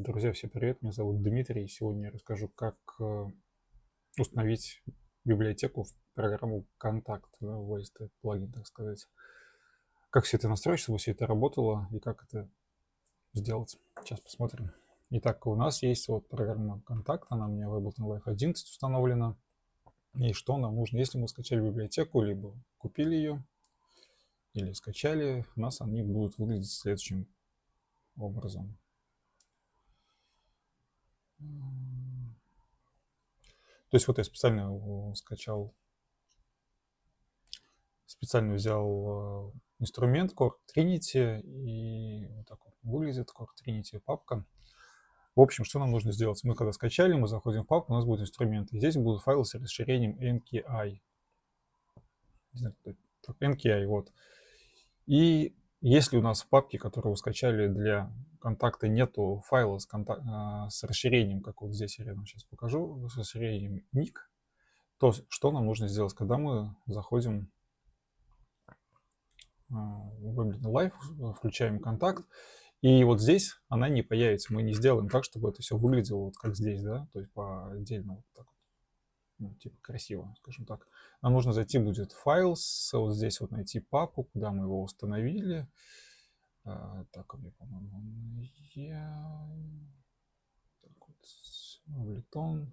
Друзья, всем привет! Меня зовут Дмитрий. Сегодня я расскажу, как установить библиотеку в программу «Контакт», да, в VST плагин, так сказать. Как все это настроить, чтобы все это работало, и как это сделать. Сейчас посмотрим. Итак, у нас есть вот программа «Контакт», она у меня в Ableton Live 11 установлена. И что нам нужно? Если мы скачали библиотеку, либо купили ее, или скачали, у нас они будут выглядеть следующим образом. То есть вот я специально скачал, специально взял инструмент Core Trinity, и вот так вот выглядит Core Trinity папка. В общем, что нам нужно сделать? Мы когда скачали, мы заходим в папку, у нас будет инструмент, и здесь будут файлы с расширением NKI. Не знаю, NKI, вот. И если у нас в папке, которую вы скачали для контакта, нету файла с расширением, как вот здесь я рядом сейчас покажу, с расширением NIC, то что нам нужно сделать, когда мы заходим в Ableton Live, включаем контакт, и вот здесь она не появится. Мы не сделаем так, чтобы это все выглядело вот как здесь, да, то есть по отдельно вот так вот, ну, типа красиво, скажем так. Нам нужно зайти будет в Files, вот здесь вот найти папку, куда мы его установили. Так, у меня, по-моему, так вот, Ableton.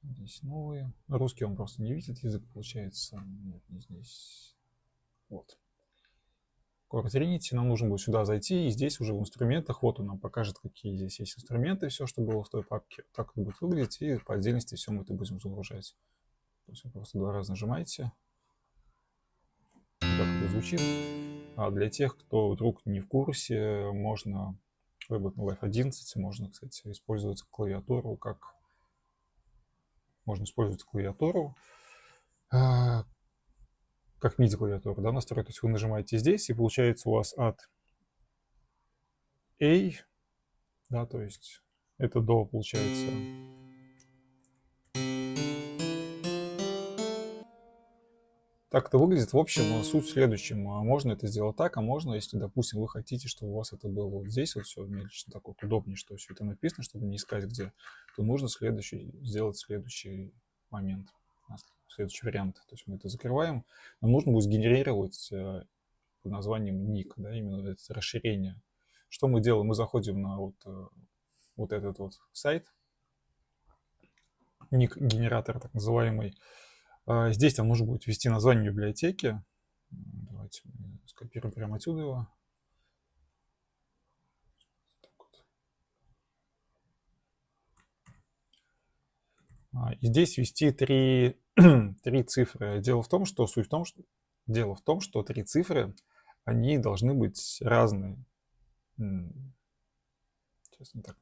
Здесь новые. Русский он просто не видит язык, получается. Нет, не здесь. Вот. Core Trinity, нам нужно будет сюда зайти, и здесь уже в инструментах, вот он нам покажет, какие здесь есть инструменты, все, что было в той папке. Так это будет выглядеть, и по отдельности все мы это будем загружать. То есть вы просто 2 раза нажимаете, как это звучит. А для тех, кто вдруг не в курсе, можно в Ableton Live 11, можно, кстати, использовать клавиатуру можно использовать клавиатуру, как MIDI-клавиатуру, да, настроить. То есть вы нажимаете здесь, и получается у вас от A, да, то есть это до, получается. Так это выглядит. В общем, суть в следующем. Можно это сделать так, а можно, если, допустим, вы хотите, чтобы у вас это было вот здесь, вот все, мне лично так вот удобнее, что все это написано, чтобы не искать где, то нужно сделать следующий момент, следующий вариант. То есть мы это закрываем. Нам нужно будет сгенерировать под названием ник, да, именно это расширение. Что мы делаем? Мы заходим на вот этот вот сайт, ник-генератор так называемый. Здесь нам нужно будет ввести название библиотеки. Давайте мы скопируем прямо отсюда его. И здесь ввести три цифры. Дело в том, что 3 цифры, они должны быть разные. Сейчас не так.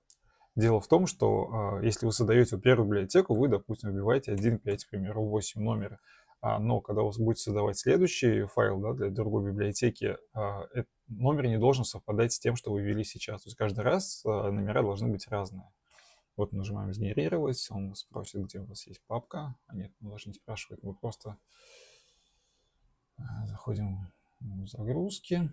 Дело в том, что если вы создаете первую библиотеку, вы, допустим, вбиваете 1.5, к примеру, 8 номера. Но когда вы будете создавать следующий файл, да, для другой библиотеки, номер не должен совпадать с тем, что вы ввели сейчас. То есть каждый раз номера должны быть разные. Вот нажимаем «Сгенерировать», он нас спросит, где у вас есть папка. Нет, он даже не спрашивает, мы просто заходим в загрузки.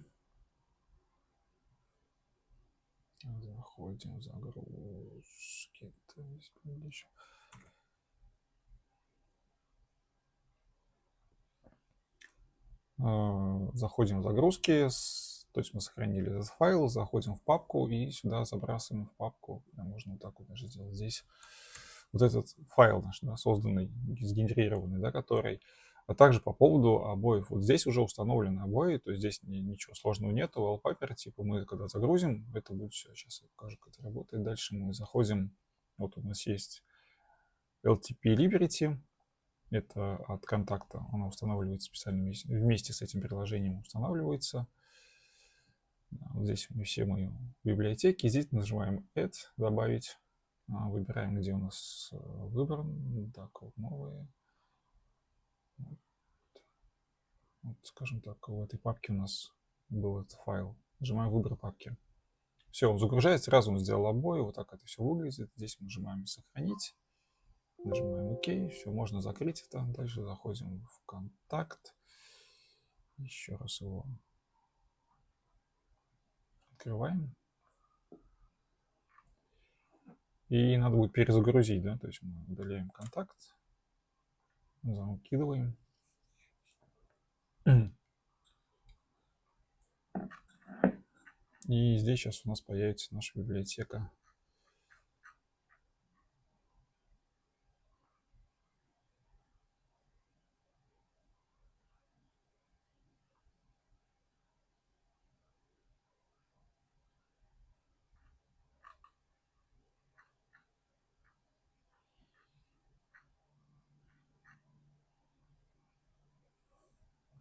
Заходим в загрузки. Заходим в загрузки, то есть мы сохранили этот файл, заходим в папку и сюда забрасываем в папку. Можно вот так вот даже сделать здесь. Вот этот файл наш, да, созданный, сгенерированный, да, который. А также по поводу обоев. Вот здесь уже установлены обои, то есть здесь ничего сложного нету. Wallpaper, типа мы когда загрузим, это будет все. Сейчас я покажу, как это работает. Дальше мы заходим, вот у нас есть LTP Liberty. Это от контакта, она устанавливается специально вместе с этим приложением устанавливается. Вот здесь все мои библиотеки. Здесь нажимаем Add, добавить. Выбираем, где у нас выбран. Так, вот новые. Вот, скажем так, в этой папке у нас был этот файл. Нажимаем выбор папки. Все, он загружается, сразу он сделал обои. Вот так это все выглядит. Здесь мы нажимаем сохранить. Нажимаем ОК. Все, можно закрыть это. Дальше заходим в контакт. Еще раз его открываем. И надо будет перезагрузить, да, то есть мы удаляем контакт, закидываем. И здесь сейчас у нас появится наша библиотека.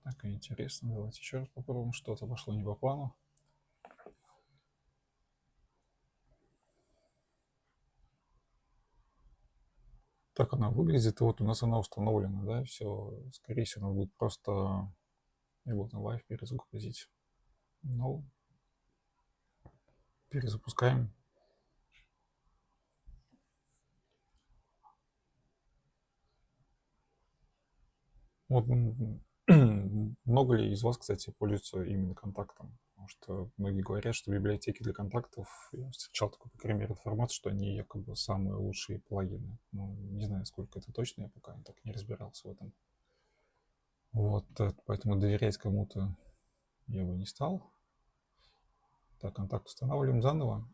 Так, интересно. Давайте еще раз попробуем. Что-то пошло не по плану. Так она выглядит. И вот у нас она установлена, да, все. Скорее всего, надо будет просто Ableton Live перезагрузить. Ну, перезапускаем. Вот много ли из вас, кстати, пользуются именно контактом? Потому что многие говорят, что библиотеки для контактов, я встречал такую, по крайней мере, информацию, что они якобы самые лучшие плагины. Ну, не знаю, сколько это точно, я пока так не разбирался в этом. Вот, поэтому доверять кому-то я бы не стал. Так, контакт устанавливаем заново.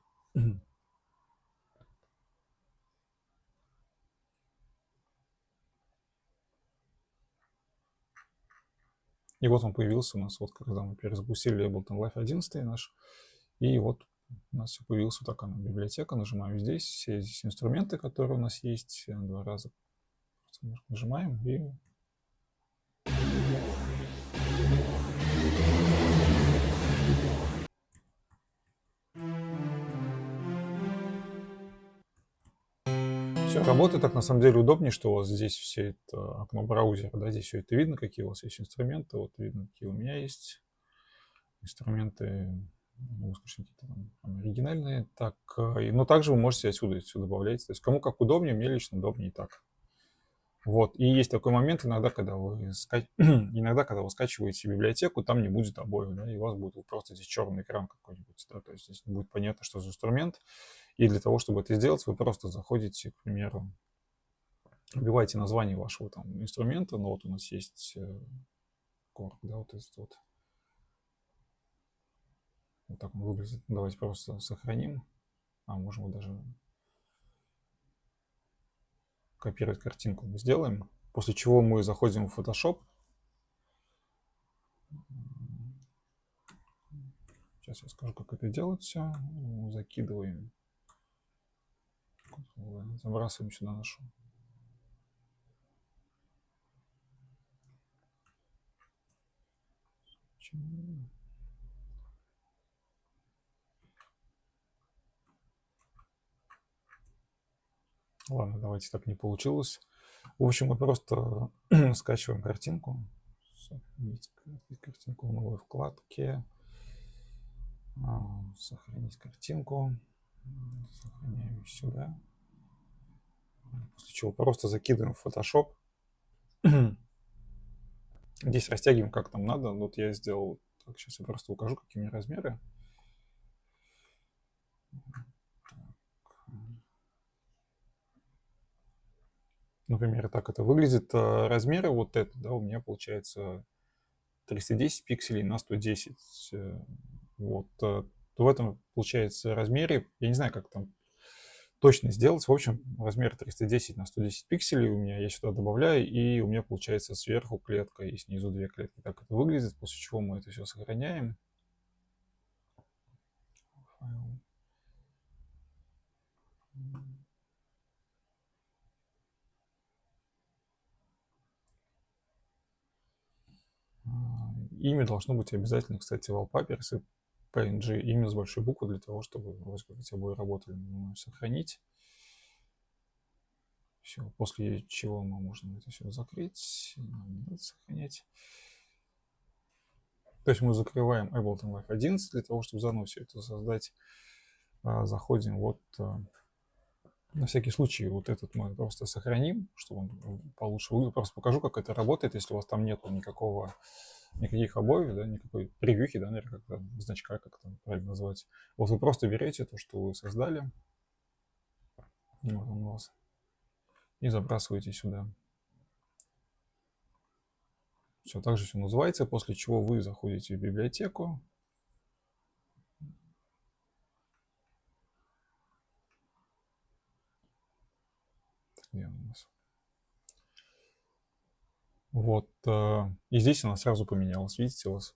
И вот он появился у нас, вот когда мы перезапустили Ableton Live 11 наш. И вот у нас все появилась вот такая библиотека. Нажимаем здесь, все здесь инструменты, которые у нас есть. 2 раза нажимаем и... Все работает так, на самом деле удобнее, что у вас здесь все это окно браузера, да, здесь все это видно, какие у вас есть инструменты, вот видно, какие у меня есть инструменты, могу сказать, какие-то там оригинальные, так, но также вы можете отсюда все добавлять, то есть кому как удобнее, мне лично удобнее так. Вот, и есть такой момент, иногда, когда вы скачиваете библиотеку, там не будет обоев, да, и у вас будет просто здесь черный экран какой-нибудь, да, то есть здесь не будет понятно, что за инструмент, и для того, чтобы это сделать, вы просто заходите, к примеру, вбиваете название вашего там инструмента, ну вот у нас есть корг, да, вот этот вот. Вот так он выглядит. Давайте просто сохраним. Можем даже копировать картинку мы сделаем. После чего мы заходим в Photoshop. Сейчас я скажу, как это делать все. Закидываем. Забрасываем сюда нашу. Ладно, давайте, так не получилось. В общем, мы просто скачиваем картинку. Сохранить картинку в новой вкладке. Сохранить картинку. Сохраняем сюда. После чего просто закидываем в Photoshop. Здесь растягиваем как нам надо. Вот я сделал... Так, сейчас я просто укажу, какие у меня размеры. Например, так это выглядит. Размеры вот это, да, у меня получается 310 пикселей на 110. Вот. В этом, получается, размере, я не знаю, как там точно сделать. В общем, размер 310 на 110 пикселей у меня, я сюда добавляю, и у меня получается сверху клетка и снизу 2 клетки. Так это выглядит, после чего мы это все сохраняем. Имя должно быть обязательно, кстати, wallpapers и PNG, имя с большой буквы, для того, чтобы эти обои работали. Сохранить. Все, после чего мы можем это все закрыть. Нам не надо сохранять. То есть мы закрываем Ableton Live 11 для того, чтобы заново все это создать. Заходим вот на всякий случай вот этот мы просто сохраним, чтобы он получше выглядел. Просто покажу, как это работает, если у вас там нету никаких обоев, да, никакой превьюхи, да, наверное, как-то значка, как это правильно назвать. Вот вы просто берете то, что вы создали, Вот он у вас. И забрасываете сюда. Все, так же все называется, после чего вы заходите в библиотеку. Где он у нас? Вот, и здесь она сразу поменялась, видите, у вас.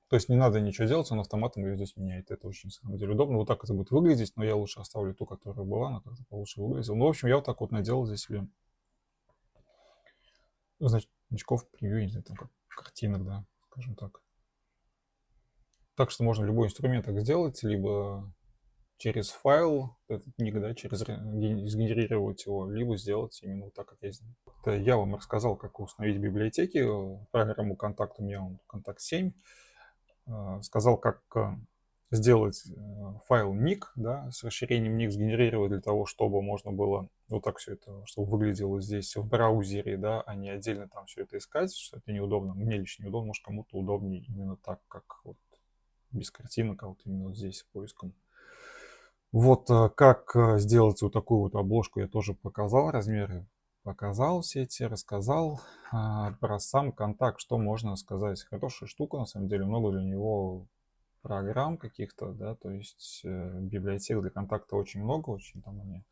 То есть не надо ничего делать, он автоматом ее здесь меняет. Это очень, на самом деле, удобно. Вот так это будет выглядеть, но я лучше оставлю ту, которая была, она как-то получше выглядела. Ну, в общем, я вот так вот наделал здесь себе значков превью, не знаю, там как картинок, да, скажем так. Так что можно любой инструмент так сделать, либо через файл, этот ник, да, сгенерировать его, либо сделать именно вот так, как я сделал. Это я вам рассказал, как установить библиотеки, программу «Контакт», у меня он «Контакт 7». Сказал, как сделать файл ник, да, с расширением ник сгенерировать для того, чтобы можно было вот так все это, чтобы выглядело здесь в браузере, да, а не отдельно там все это искать, что это неудобно. Мне лично неудобно, может кому-то удобнее именно так, как вот без картинок, а вот именно вот здесь с поиском. Вот как сделать вот такую вот обложку я тоже показал, размеры показал все эти, рассказал. Про сам контакт, что можно сказать. Хорошая штука, на самом деле, много для него программ каких-то, да, то есть библиотек для контакта очень много, очень там они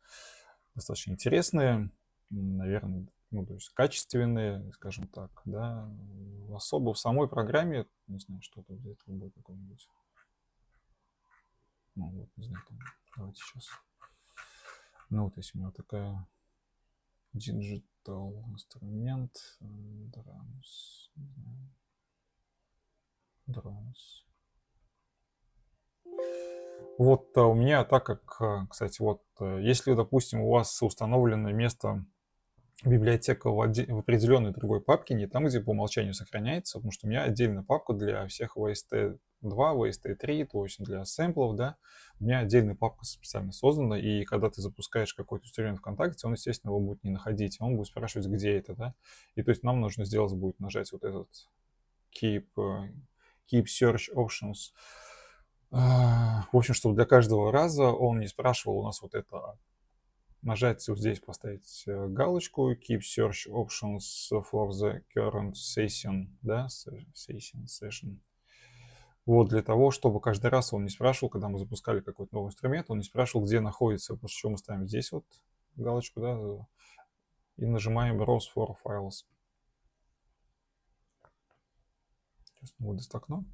достаточно интересные, наверное, ну, то есть качественные, скажем так, да. Особо в самой программе, не знаю, что-то взять любой какой-нибудь. Ну, вот, не знаю, там, давайте сейчас. Ну, вот если у меня вот такая digital инструмент, drums. Вот у меня, так как, кстати, вот если, допустим, у вас установлено место библиотека в определенной другой папке, не там, где по умолчанию сохраняется, потому что у меня отдельная папка для всех VST2, VST3, то есть для сэмплов, да, у меня отдельная папка специально создана, и когда ты запускаешь какой-то инструмент ВКонтакте, он, естественно, его будет не находить, он будет спрашивать, где это, да, и то есть нам нужно сделать будет нажать вот этот keep search options. В общем, чтобы для каждого раза он не спрашивал у нас вот это, нажать вот здесь, поставить галочку keep search options for the current session, да, session. Вот для того, чтобы каждый раз он не спрашивал, когда мы запускали какой-то новый инструмент, он не спрашивал, где находится, после чего мы ставим здесь вот галочку, да, и нажимаем browse for files. Сейчас выдаст окно.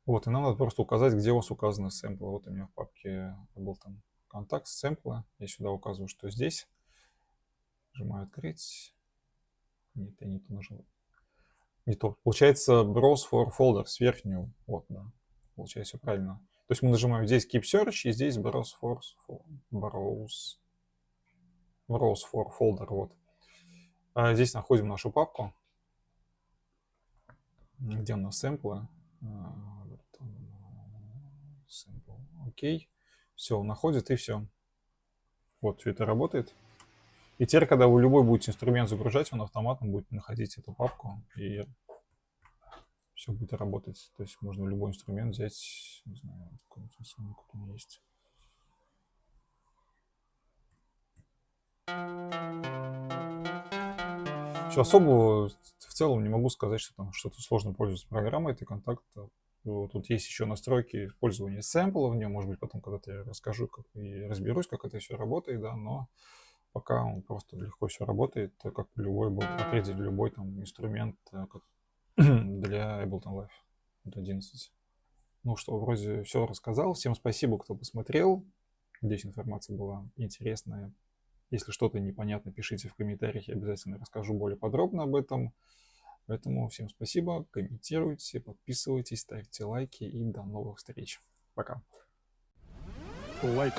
Вот, и нам надо просто указать, где у вас указаны сэмплы. Вот у меня в папке был там контакт, сэмплы. Я сюда указываю, что здесь. Нажимаю открыть. Нет, я не то нажал. Не то. Получается browse for folders, верхнюю. Вот, да. Получается все правильно. То есть мы нажимаем здесь keep search и здесь browse for folder. Вот. А здесь находим нашу папку, где у нас сэмплы. Окей. Все, находит и все. Вот, все это работает. И теперь, когда вы любой будете инструмент загружать, он автоматом будет находить эту папку, и все будет работать. То есть можно любой инструмент взять, не знаю, какой-нибудь инструмент, какой у меня есть. Все, особо в целом не могу сказать, что там что-то сложно пользоваться программой этой контакта. Вот, тут есть еще настройки использования сэмпла в нем, может быть, потом когда-то я расскажу как и разберусь, как это все работает, да, но пока он просто легко все работает, как любой был, определить любой там инструмент для Ableton Live 11. Ну что, вроде все рассказал. Всем спасибо, кто посмотрел. Здесь информация была интересная. Если что-то непонятно, пишите в комментариях, я обязательно расскажу более подробно об этом. Поэтому всем спасибо, комментируйте, подписывайтесь, ставьте лайки и до новых встреч. Пока. Лайк.